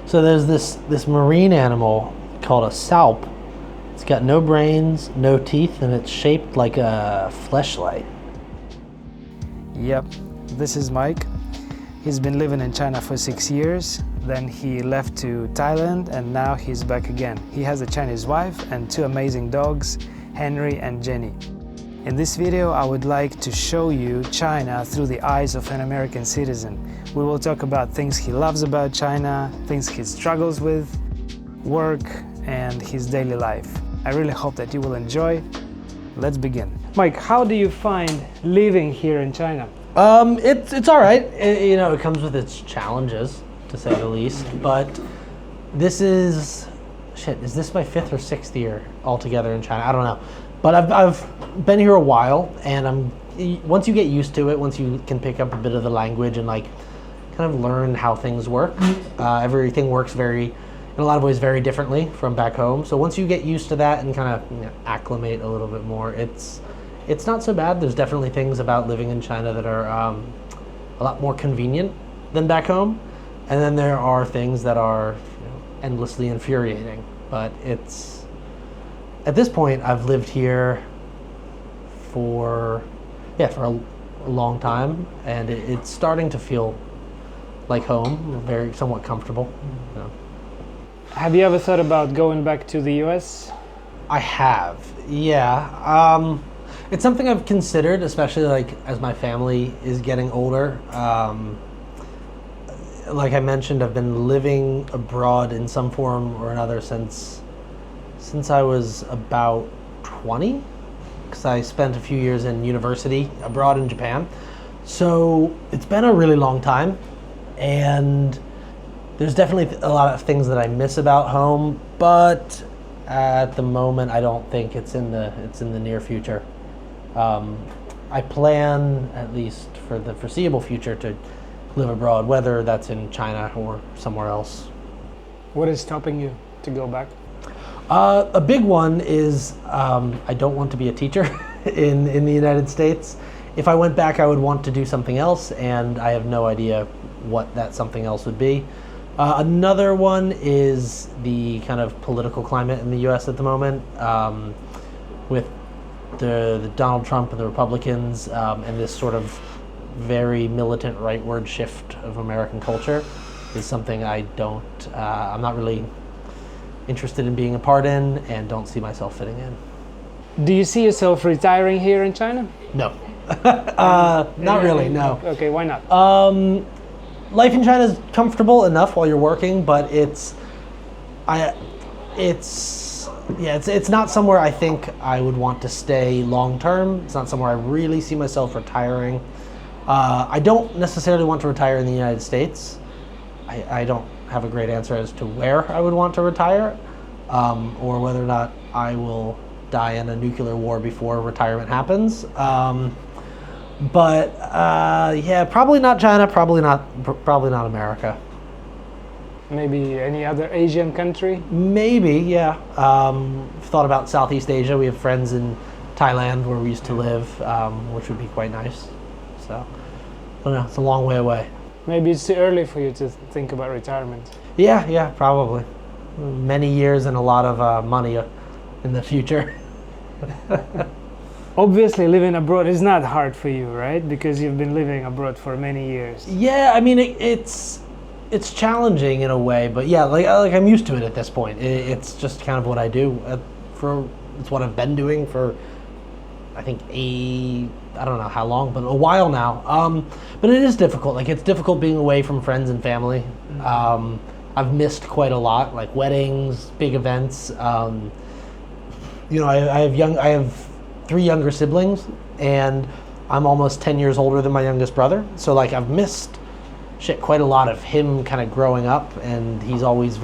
So there's this marine animal called a salp. It's got no brains, no teeth, and it's shaped like a fleshlight. Yep, this is Mike. He's been living in China for 6 years. Then he left to Thailand and now he's back again. He has a Chinese wife and 2 amazing dogs, Henry and Jenny. In this video, I would like to show you China through the eyes of an American citizen. We will talk about things he loves about China, things he struggles with, work, and his daily life. I really hope that you will enjoy. Let's begin. Mike, how do you find living here in China? It's all right. It comes with its challenges, to say the least. But this is this my 5th or 6th year altogether in China? I don't know. But I've been here a while, and once you get used to it, once you can pick up a bit of the language and kind of learn how things work, everything works in a lot of ways very differently from back home. So once you get used to that and kind of acclimate a little bit more, it's not so bad. There's definitely things about living in China that are a lot more convenient than back home, and then there are things that are endlessly infuriating. But at this point, I've lived here for a long time, and it's starting to feel like home, very somewhat comfortable. Have you ever thought about going back to the US? I have, yeah. It's something I've considered, especially as my family is getting older. Like I mentioned, I've been living abroad in some form or another since I was about 20, because I spent a few years in university abroad in Japan. So it's been a really long time, and there's definitely a lot of things that I miss about home, but at the moment I don't think it's in the near future. I plan, at least for the foreseeable future, to live abroad, whether that's in China or somewhere else. What is stopping you to go back? A big one is I don't want to be a teacher in the United States. If I went back, I would want to do something else, and I have no idea what that something else would be. Another one is the kind of political climate in the U.S. at the moment, with the Donald Trump and the Republicans, and this sort of very militant rightward shift of American culture is something I'm not really interested in being a part in, and don't see myself fitting in. Do you see yourself retiring here in China? No. Not really, no. Okay, why not? Life in China is comfortable enough while you're working, but it's not somewhere I think I would want to stay long term. It's not somewhere I really see myself retiring. I don't necessarily want to retire in the United States. I don't have a great answer as to where I would want to retire, or whether or not I will die in a nuclear war before retirement happens. But probably not China, probably not America. Maybe any other Asian country? Maybe, yeah. Thought about Southeast Asia. We have friends in Thailand where we used to live, which would be quite nice. So, I don't know, it's a long way away. Maybe it's too early for you to think about retirement. Yeah, probably. Many years and a lot of money in the future. Obviously, living abroad is not hard for you, right? Because you've been living abroad for many years. Yeah, I mean, it's challenging in a way, but yeah, like I'm used to it at this point. It's just kind of what I do. It's what I've been doing for, I think, I don't know how long, but a while now. But it is difficult. Like, it's difficult being away from friends and family. I've missed quite a lot, like weddings, big events. I have 3 younger siblings, and I'm almost 10 years older than my youngest brother. So I've missed quite a lot of him kind of growing up, and he's always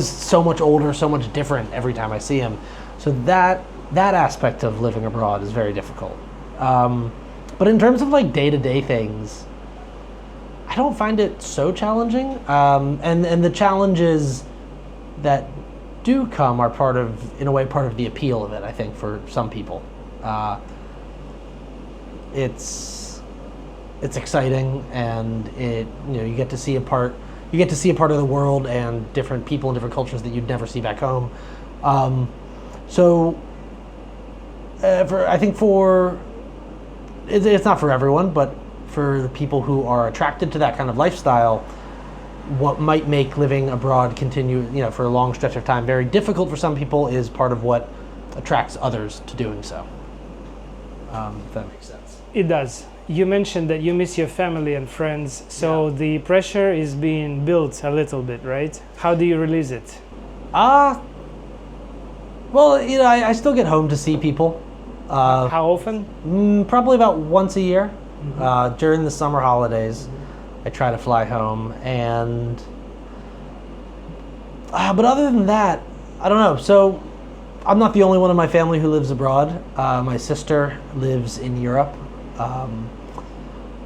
so much older, so much different every time I see him. So that aspect of living abroad is very difficult. But in terms of day-to-day things, I don't find it so challenging. And the challenges that do come are part of the appeal of it, I think, for some people. it's exciting, and you get to see a part of the world and different people and different cultures that you'd never see back home. I think it's not for everyone, but for the people who are attracted to that kind of lifestyle, what might make living abroad continue, for a long stretch of time, very difficult for some people is part of what attracts others to doing so. If that makes sense. It does. You mentioned that you miss your family and friends, so the pressure is being built a little bit, right? How do you release it? Well, I still get home to see people. How often? Probably about once a year. During the summer holidays, I try to fly home, and but other than that, I don't know. So I'm not the only one in my family who lives abroad. My sister lives in Europe.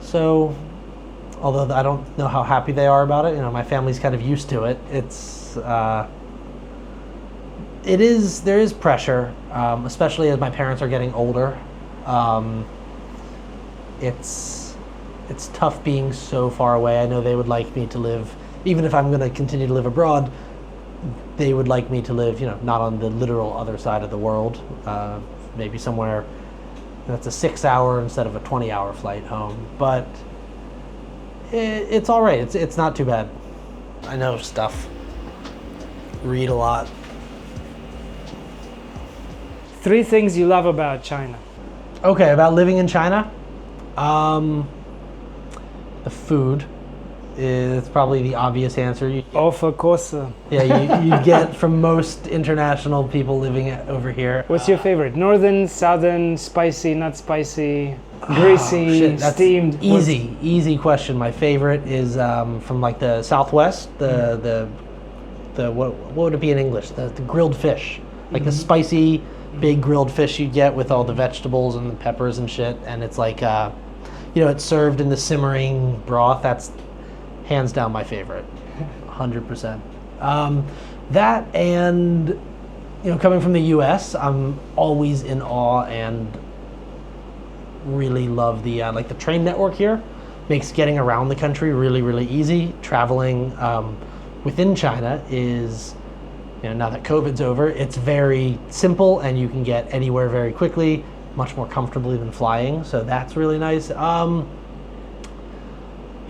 So although I don't know how happy they are about it, my family's kind of used to it. There is pressure, especially as my parents are getting older. It's tough being so far away. I know they would like me to live, even if I'm going to continue to live abroad, they would like me to live, not on the literal other side of the world, maybe somewhere that's a 6-hour instead of a 20-hour flight home. But it's all right. It's not too bad. I know stuff. Read a lot. 3 things you love about China. Okay, about living in China. The food is probably the obvious answer. Of course. Yeah, you get from most international people living over here. What's your favorite? Northern, southern, spicy, not spicy, greasy, steamed? Easy question. My favorite is from like the Southwest. The what would it be in English? The grilled fish, like the spicy big grilled fish you get with all the vegetables and the peppers and shit, and it's like it's served in the simmering broth. That's hands down my favorite, 100%. That, and coming from the U.S., I'm always in awe and really love the the train network here. Makes getting around the country really, really easy. Traveling within China is, now that COVID's over, it's very simple and you can get anywhere very quickly, much more comfortably than flying. So that's really nice.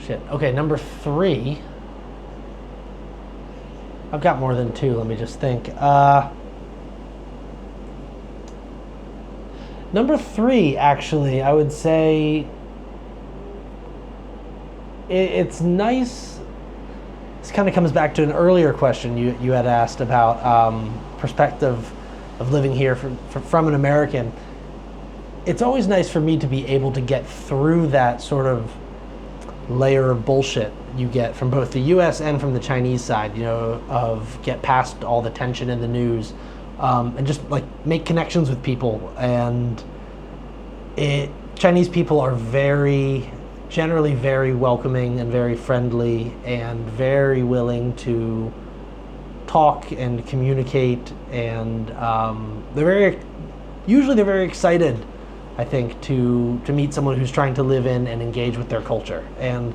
Okay, number 3. I've got more than 2. Let me just think. Number 3, actually, I would say it's nice. This kind of comes back to an earlier question you had asked about perspective of living here from an American. It's always nice for me to be able to get through that sort of layer of bullshit you get from both the U.S. and from the Chinese side, of get past all the tension in the news, and just like make connections with people. And Chinese people are generally very welcoming and very friendly and very willing to talk and communicate, and they're very excited, I think, to meet someone who's trying to live in and engage with their culture. And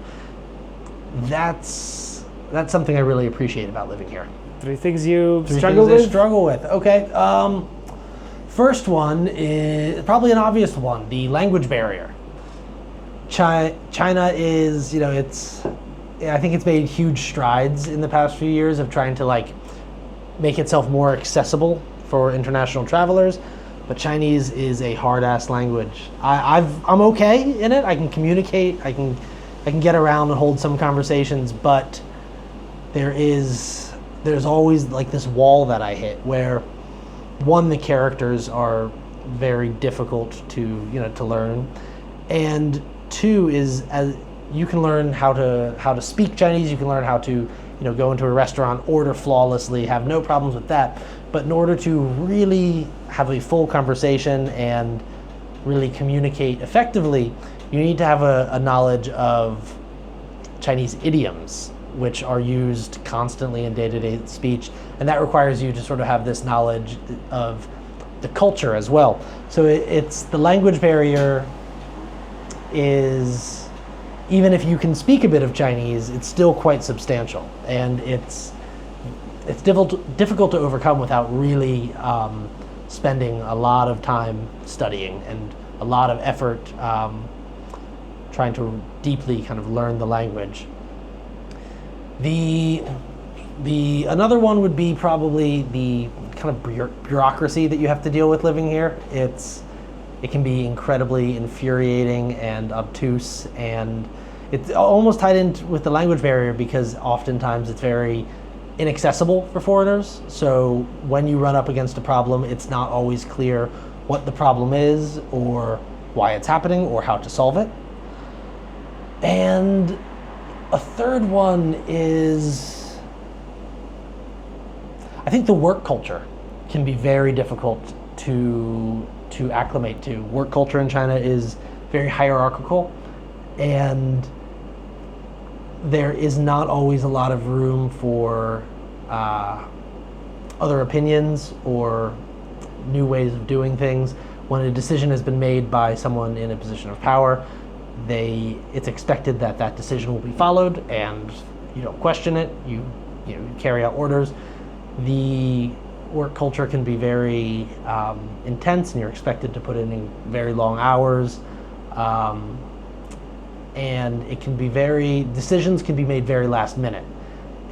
that's something I really appreciate about living here. 3 things you 3 struggle things I with? struggle with. Okay. First one is probably an obvious one, the language barrier. China is, I think it's made huge strides in the past few years of trying to make itself more accessible for international travelers. But Chinese is a hard-ass language. I'm okay in it. I can communicate. I can get around and hold some conversations. But there's always this wall that I hit where, one, the characters are very difficult to learn, and 2 is, as you can learn how to speak Chinese. You can learn how to go into a restaurant, order flawlessly, have no problems with that. But in order to really have a full conversation and really communicate effectively, you need to have a knowledge of Chinese idioms, which are used constantly in day-to-day speech. And that requires you to sort of have this knowledge of the culture as well. So it's the language barrier is even if you can speak a bit of Chinese, it's still quite substantial, and it's difficult to overcome without really spending a lot of time studying and a lot of effort trying to deeply kind of learn the language. Another one would be probably the kind of bureaucracy that you have to deal with living here. It can be incredibly infuriating and obtuse, and it's almost tied in with the language barrier because oftentimes it's very inaccessible for foreigners. So when you run up against a problem, it's not always clear what the problem is or why it's happening or how to solve it. And a third one is, I think the work culture can be very difficult to acclimate to. Work culture in China is very hierarchical, and there is not always a lot of room for other opinions or new ways of doing things. When a decision has been made by someone in a position of power, it's expected that that decision will be followed, and you don't question it. You carry out orders. The work culture can be very intense, and you're expected to put in very long hours. And it can be decisions can be made very last minute.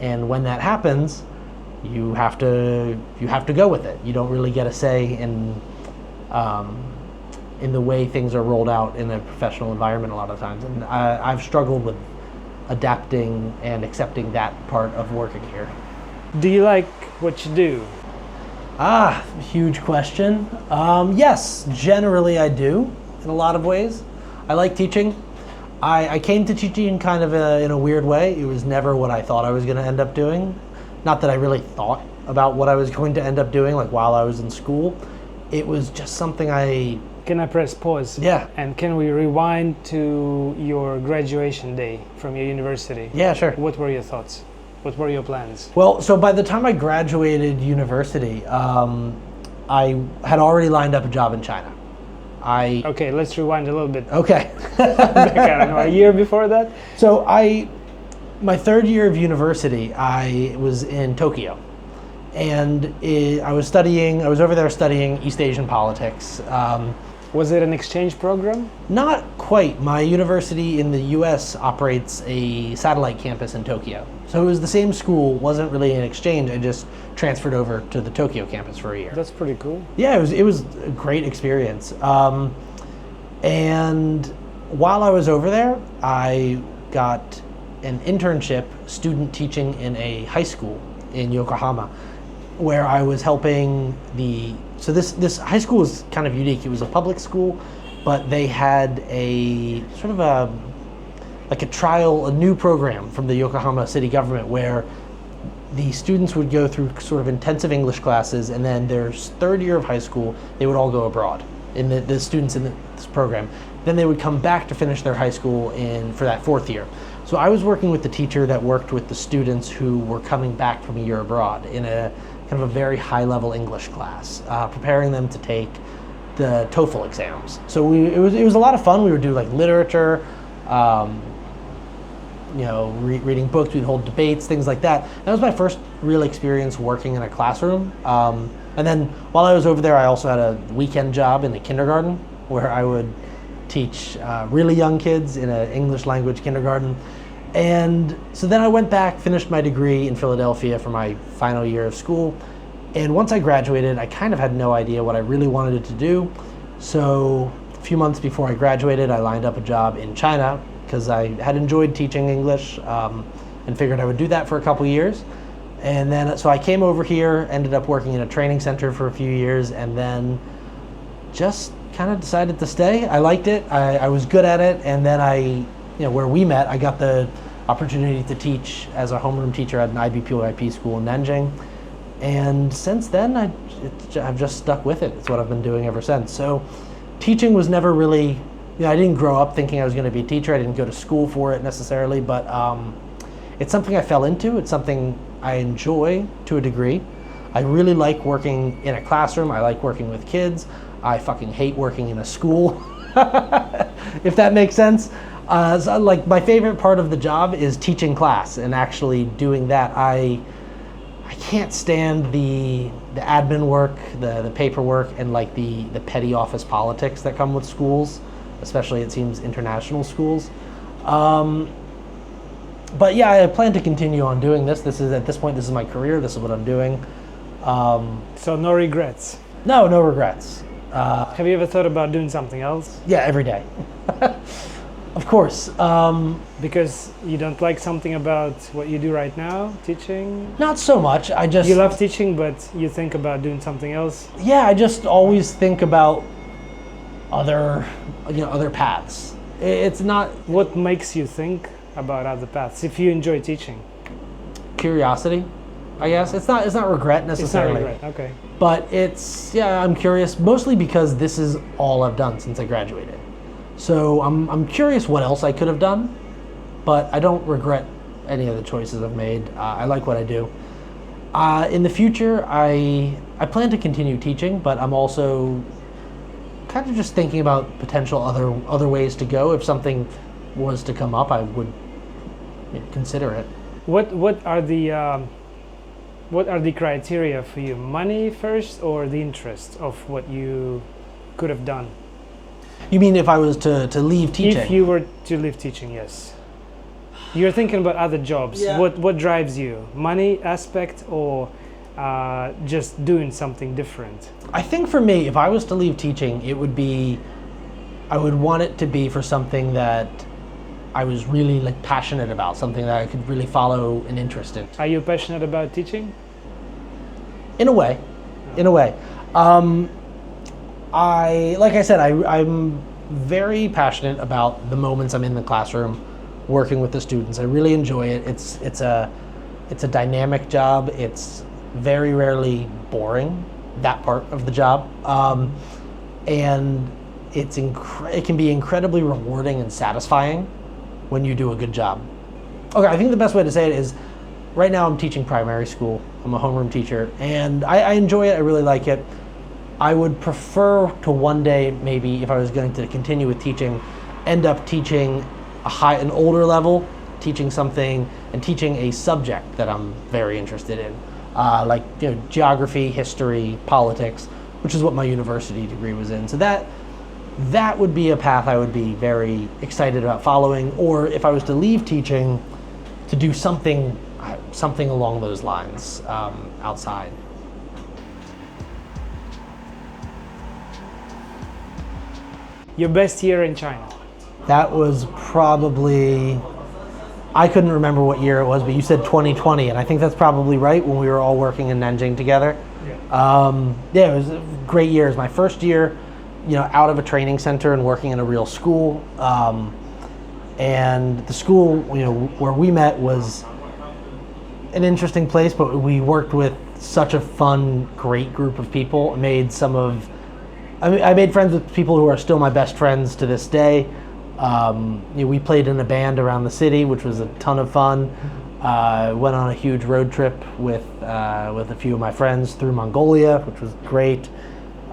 And when that happens, you have to go with it. You don't really get a say in the way things are rolled out in a professional environment a lot of times. And I've struggled with adapting and accepting that part of working here. Do you like what you do? Huge question. Yes, generally I do, in a lot of ways. I like teaching. I came to teaching kind of in a weird way. It was never what I thought I was going to end up doing. Not that I really thought about what I was going to end up doing, like while I was in school. It was just something Can I press pause? Yeah. And can we rewind to your graduation day from your university? Yeah, sure. What were your thoughts? What were your plans? Well, so by the time I graduated university, I had already lined up a job in China. Okay, let's rewind a little bit. Okay. Back, I don't know, a year before that? So my third year of university, I was in Tokyo. And I was over there studying East Asian politics. Was it an exchange program? Not quite. My university in the US operates a satellite campus in Tokyo. So it was the same school, wasn't really an exchange. I just transferred over to the Tokyo campus for a year. That's pretty cool. Yeah, it was a great experience. And while I was over there, I got an internship student teaching in a high school in Yokohama, where I was helping so this high school was kind of unique. It was a public school, but they had a sort of a new program from the Yokohama city government where the students would go through sort of intensive English classes, and then their third year of high school, they would all go abroad, in the students in this program. Then they would come back to finish their high school for that fourth year. So I was working with the teacher that worked with the students who were coming back from a year abroad in a kind of a very high-level English class, preparing them to take the TOEFL exams. So it was a lot of fun. We would do like literature, reading books. We'd hold debates, things like that. That was my first real experience working in a classroom. And then while I was over there, I also had a weekend job in a kindergarten where I would teach really young kids in an English language kindergarten. And so then I went back, finished my degree in Philadelphia for my final year of school. And once I graduated, I kind of had no idea what I really wanted to do. So a few months before I graduated, I lined up a job in China because I had enjoyed teaching English and figured I would do that for a couple years. And then, so I came over here, ended up working in a training center for a few years, and then just kind of decided to stay. I liked it. I was good at it. And then where we met, I got the opportunity to teach as a homeroom teacher at an IBPOIP school in Nanjing. And since then, I've just stuck with it. It's what I've been doing ever since. So teaching was never really, I didn't grow up thinking I was going to be a teacher. I didn't go to school for it necessarily, but it's something I fell into. It's something I enjoy to a degree. I really like working in a classroom. I like working with kids. I fucking hate working in a school, if that makes sense. So, like, my favorite part of the job is teaching class and actually doing that. I can't stand the admin work, the paperwork, and like the petty office politics that come with schools, especially it seems international schools. But yeah, I plan to continue on doing this. At this point, this is my career. This is what I'm doing. So no regrets. No regrets. Have you ever thought about doing something else? Yeah, every day. Of course. Because you don't like something about what you do right now, teaching? Not so much. You love teaching, but you think about doing something else? Yeah, I just always think about other paths. It's not What makes you think about other paths if you enjoy teaching? curiosity, I guess. It's not regret necessarily. It's not regret, okay. But I'm curious mostly because this is all I've done since I graduated. So I'm curious what else I could have done, but I don't regret any of the choices I've made. I like what I do. In the future, I plan to continue teaching, but I'm also kind of just thinking about potential other ways to go. If something was to come up, I would consider it. What are the criteria for you? Money first or the interest of what you could have done? You mean if I was to leave teaching? If you were to leave teaching, yes. You're thinking about other jobs. Yeah. What drives you? Money aspect or just doing something different? I think for me, if I was to leave teaching, I would want it to be for something that I was really passionate about, something that I could really follow an interest in. Are you passionate about teaching? In a way. Like I said, I'm very passionate about the moments I'm in the classroom, working with the students. I really enjoy it. It's a dynamic job. It's very rarely boring, that part of the job, and it can be incredibly rewarding and satisfying when you do a good job. Okay, I think the best way to say it is, right now I'm teaching primary school. I'm a homeroom teacher, and I enjoy it. I really like it. I would prefer to one day, maybe if I was going to continue with teaching, end up teaching an older level, teaching something and teaching a subject that I'm very interested in, like geography, history, politics, which is what my university degree was in. So that would be a path I would be very excited about following, or if I was to leave teaching, to do something along those lines outside. Your best year in China? That was probably, I couldn't remember what year it was, but you said 2020, and I think that's probably right, when we were all working in Nanjing together. Yeah, it was a great year. It was my first year, out of a training center and working in a real school. And the school, where we met was an interesting place, but we worked with such a fun, great group of people. I made friends with people who are still my best friends to this day. We played in a band around the city, which was a ton of fun. Went on a huge road trip with a few of my friends through Mongolia, which was great.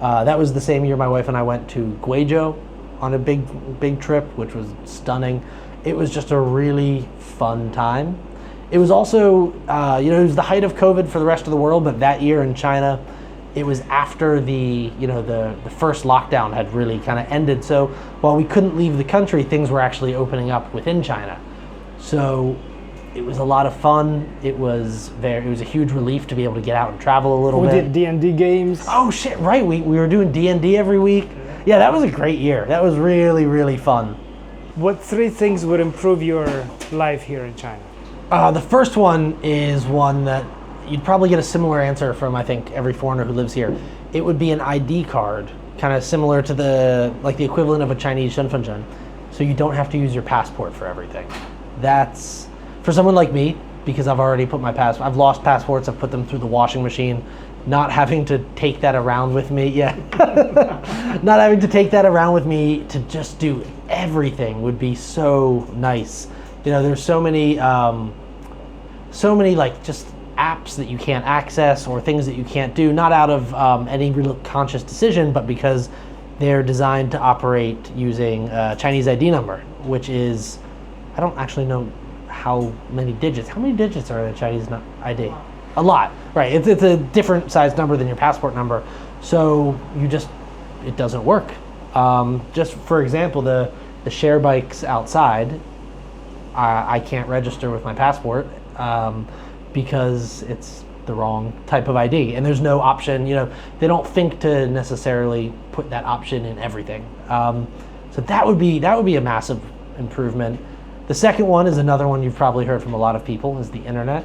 That was the same year my wife and I went to Guizhou on a big trip, which was stunning. It was just a really fun time. It was also, it was the height of COVID for the rest of the world, but that year in China, it was after the first lockdown had really kind of ended. So while we couldn't leave the country, things were actually opening up within China. So it was a lot of fun. It was a huge relief to be able to get out and travel a little bit. We did D&D games. Oh shit, right. We were doing D&D every week. Yeah, that was a great year. That was really, really fun. What 3 things would improve your life here in China? The first one is one that you'd probably get a similar answer from, I think, every foreigner who lives here. It would be an ID card, kind of similar to the equivalent of a Chinese 身份证. So you don't have to use your passport for everything. That's, for someone like me, because I've already put I've lost passports, I've put them through the washing machine, not having to take that around with me, not having to take that around with me to just do everything would be so nice. There's so many just apps that you can't access or things that you can't do, not out of any real conscious decision, but because they're designed to operate using a Chinese ID number, which is, I don't actually know how many digits. How many digits are in a Chinese ID? A lot, right? It's a different size number than your passport number, so it doesn't work. Just for example, the share bikes outside, I can't register with my passport because it's the wrong type of ID, and there's no option. They don't think to necessarily put that option in everything. So that would be a massive improvement. The second one is another one you've probably heard from a lot of people, is the internet.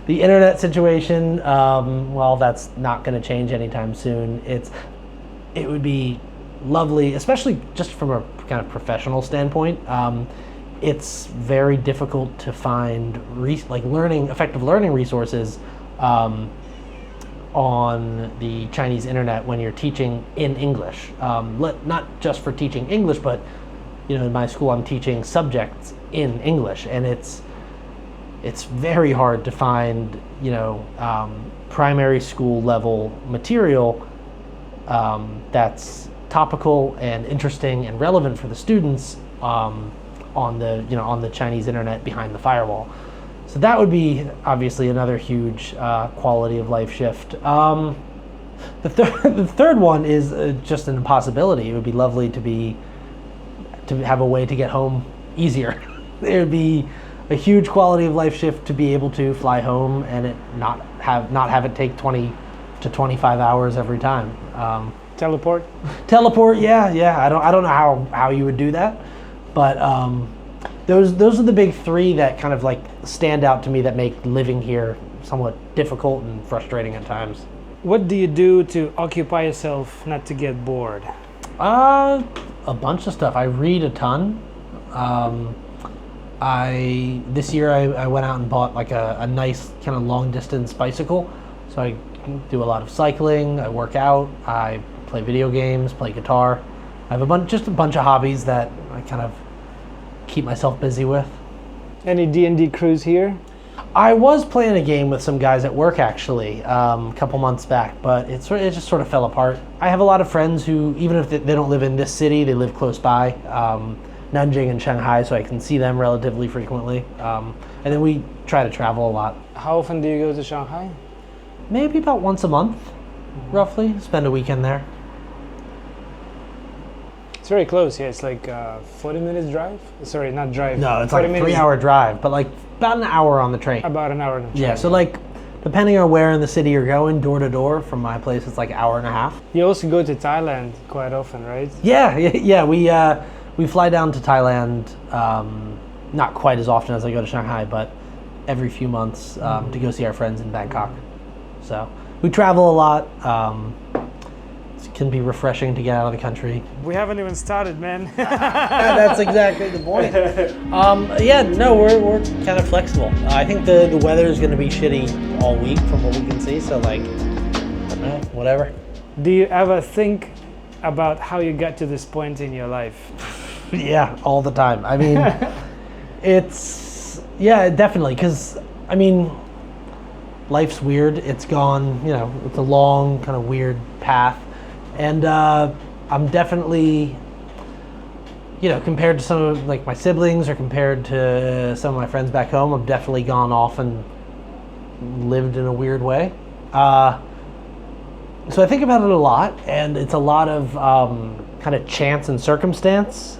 The internet situation, well, that's not going to change anytime soon. It would be lovely, especially just from a kind of professional standpoint. It's very difficult to find effective learning resources on the Chinese internet when you're teaching in English. Not just for teaching English, but in my school I'm teaching subjects in English, and it's very hard to find primary school level material that's topical and interesting and relevant for the students on the Chinese internet behind the firewall. So that would be obviously another huge quality of life shift. The third one is just an impossibility. It would be lovely to have a way to get home easier. It would be a huge quality of life shift to be able to fly home and it not have it take 20 to 25 hours every time. Teleport? Teleport, yeah. I don't know how you would do that, but those are the big three that kind of like stand out to me that make living here somewhat difficult and frustrating at times. What do you do to occupy yourself not to get bored? A bunch of stuff. I read a ton. This year I went out and bought like a nice kind of long distance bicycle. So I do a lot of cycling, I work out, I play video games, play guitar. I have a bunch of hobbies that I kind of keep myself busy with. Any D&D crews here? I was playing a game with some guys at work actually a couple months back, but it just sort of fell apart. I have a lot of friends who, even if they don't live in this city, they live close by, Nanjing and Shanghai, so I can see them relatively frequently. And then we try to travel a lot. How often do you go to Shanghai? Maybe about once a month, roughly. Spend a weekend there. It's very close, yeah. It's like 40 minutes drive? Sorry, not drive. No, it's like a 3-hour drive, but like about an hour on the train. About an hour on the train. Yeah, so like depending on where in the city you're going, door to door, from my place it's like an hour and a half. You also go to Thailand quite often, right? Yeah. We fly down to Thailand, not quite as often as I go to Shanghai, but every few months to go see our friends in Bangkok. So we travel a lot. It can be refreshing to get out of the country. We haven't even started, man. That's exactly the point. We're kind of flexible. I think the weather is going to be shitty all week from what we can see, so like, whatever. Do you ever think about how you got to this point in your life? Yeah, all the time. I mean, definitely, because, I mean, life's weird. It's gone, it's a long, kind of weird path. And I'm definitely, compared to some of like my siblings or compared to some of my friends back home, I've definitely gone off and lived in a weird way. So I think about it a lot, and it's a lot of kind of chance and circumstance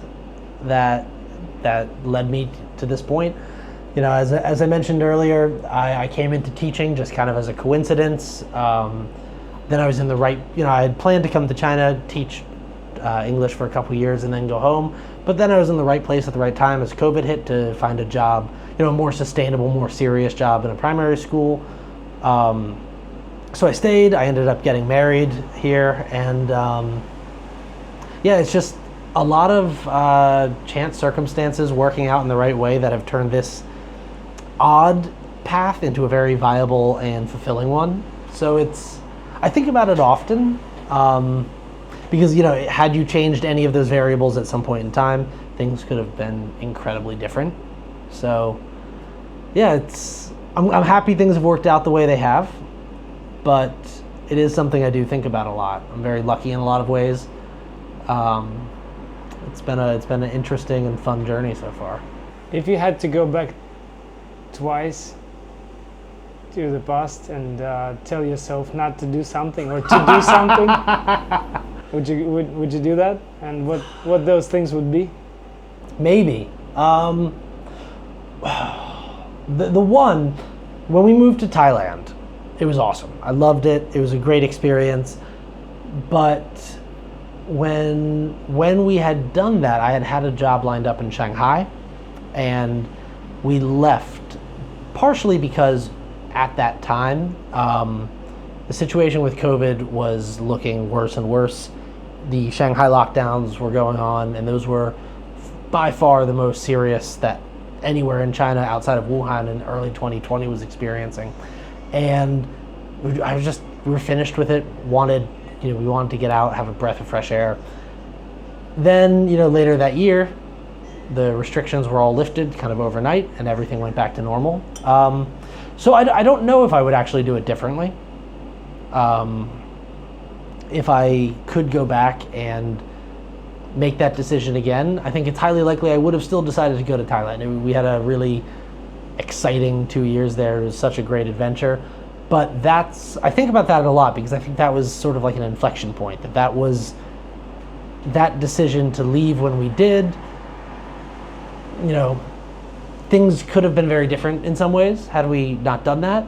that led me to this point. As I mentioned earlier, I came into teaching just kind of as a coincidence. Then I was in the right, I had planned to come to China, teach English for a couple years and then go home. But then I was in the right place at the right time as COVID hit to find a job, a more sustainable, more serious job in a primary school. So I stayed, I ended up getting married here, and it's just a lot of chance circumstances working out in the right way that have turned this odd path into a very viable and fulfilling one. So I think about it often, because, had you changed any of those variables at some point in time, things could have been incredibly different. So, I'm happy things have worked out the way they have, but it is something I do think about a lot. I'm very lucky in a lot of ways. it's been an interesting and fun journey so far. If you had to go back twice to the past and tell yourself not to do something or to do something, would you do that? And what those things would be? Maybe. The one, when we moved to Thailand, it was awesome. I loved it. It was a great experience. But when we had done that, I had a job lined up in Shanghai, and we left partially because at that time, the situation with COVID was looking worse and worse. The Shanghai lockdowns were going on, and those were by far the most serious that anywhere in China outside of Wuhan in early 2020 was experiencing. And we were finished with it, we wanted to get out, have a breath of fresh air. Then, later that year, the restrictions were all lifted kind of overnight and everything went back to normal. So I don't know if I would actually do it differently. If I could go back and make that decision again, I think it's highly likely I would have still decided to go to Thailand. We had a really exciting 2 years there. It was such a great adventure. But I think about that a lot because I think that was sort of like an inflection point. That was that decision to leave when we did. Things could have been very different in some ways had we not done that.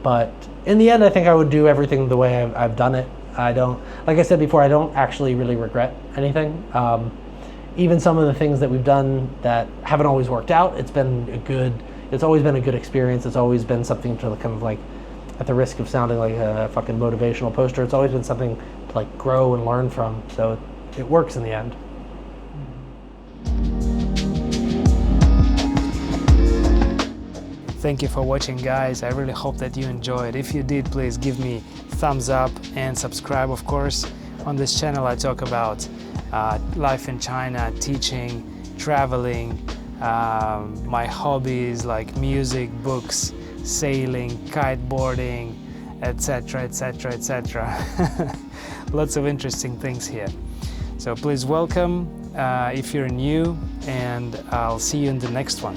But in the end, I think I would do everything the way I've done it. Like I said before, I don't actually really regret anything. Even some of the things that we've done that haven't always worked out, it's always been a good experience. It's always been something to kind of like, at the risk of sounding like a fucking motivational poster, it's always been something to like grow and learn from. So it works in the end. Thank you for watching, guys. I really hope that you enjoyed. If you did, please give me thumbs up and subscribe, of course. On this channel I talk about life in China, teaching, traveling, my hobbies like music, books, sailing, kiteboarding, etc, etc, etc. Lots of interesting things here. So please welcome if you're new, and I'll see you in the next one.